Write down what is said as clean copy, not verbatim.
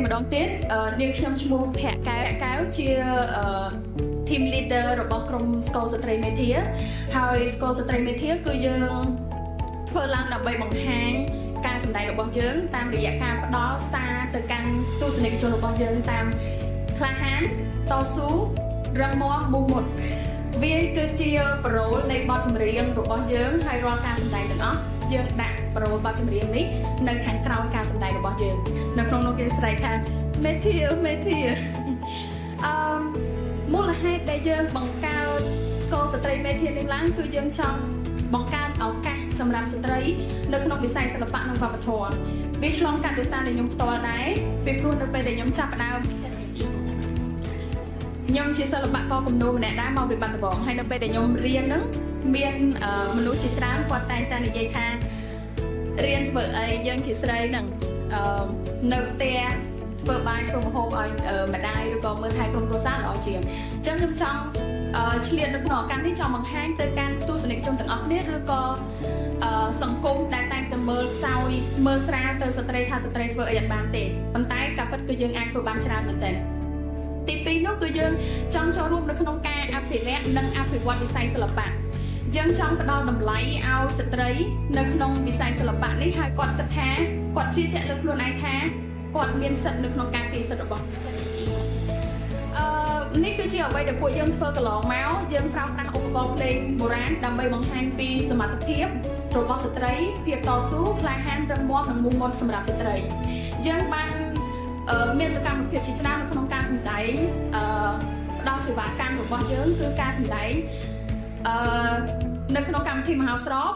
ម្ដងទៀតនាងខ្ញុំឈ្មោះភ័ក្រកែវជា team leader របស់ក្រុមស្គរស្ត្រីមេធាហើយស្គរស្ត្រីមេធាគឺយើងធ្វើឡើងដើម្បីបង្ហាញការសម្ដែងរបស់យើងតាមរយៈការផ្ដល់សារទៅកាន់ទស្សនិកជនរបស់យើងតាមក្លាហានតស៊ូរឹងមាំមោះមុតវាគឺជាប្រូលនៃបទចម្រៀងរបស់យើងហើយរាល់ការសម្ដែងទាំងអស់យើងដាក់ប្រូលបទចម្រៀងនេះនៅខាងក្រោយការសម្ដែងរបស់យើងនៅក្នុងនោះគេស្រែកថាមេធាមូលហេតុដែលយើងបង្កើតស្គរស្ត្រីមេធានេះឡើងគឺយើងចង់បង្កើតឱកាសសម្រាប់ស្ត្រីនៅក្នុងវិស័យសិល្បៈនិងវប្បធម៌វាឆ្លងកាត់ដោយសារតែខ្ញុំផ្ទាល់ដែរពីព្រោះនៅពេលដែលខ្ញុំចាប់ផ្ដើមខ្ញុំជាសិល្បករគំនូរម្នាក់ដែរមកពីបាត់ដំបងហើយនៅពេលដែលខ្ញុំរៀនហ្នឹងមានមនុស្សជាច្រើនគាត់តែងតែនិយាយថារៀនធ្វើអីយើងជាស្រីហ្នឹងនៅផ្ទះធ្វើបាយធ្វើម្ហូបឲ្យម្ដាយឬក៏មើលថែក្រុមគ្រួសារល្អជាងអញ្ចឹងខ្ញុំចង់ឆ្លៀតនៅក្នុងឱកាសនេះចង់បង្ហាញទៅកាន់ទស្សនិកជនទាំងអស់គ្នាឬក៏សង្គមដែលតែងតែមើលខ្សោយមើលស្រាលទៅស្ត្រីថាស្ត្រីធ្វើអីអត់បានទេប៉ុន្តែការពិតគឺយើងអាចធ្វើបានច្រើនមែនទែនទី2នោះគឺយើងចង់ចូលរួមនៅក្នុងការអភិរក្សនិងអភិវឌ្ឍវិស័យសិល្បៈយើងចង់ផ្ដល់តម្លៃឲ្យស្ត្រីនៅក្នុងវិស័យសិល្បៈនេះហើយគាត់គិតថាគាត់ជឿជាក់លើខ្លួនឯងថាគាត់មានសិទ្ធិនៅក្នុងការពារសិទ្ធិរបស់នេះគឺជាអ្វីដែលពួកយើងធ្វើកន្លងមកយើងប្រើប្រាស់ឧបករណ៍ភ្លេងបុរាណដើម្បីបង្ហាញពីសមត្ថភាពរបស់ស្ត្រីភាពតស៊ូក្លាហានរឹងមាំនិងមោះមុតសម្រាប់ស្ត្រីយើងបានមានសកម្មភាពជាច្រើននៅក្នុងការសម្ដែងផ្ដល់សេវាកម្មរបស់យើងគឺការសម្ដែងនៅក្នុងកម្មវិធីមហោស្រព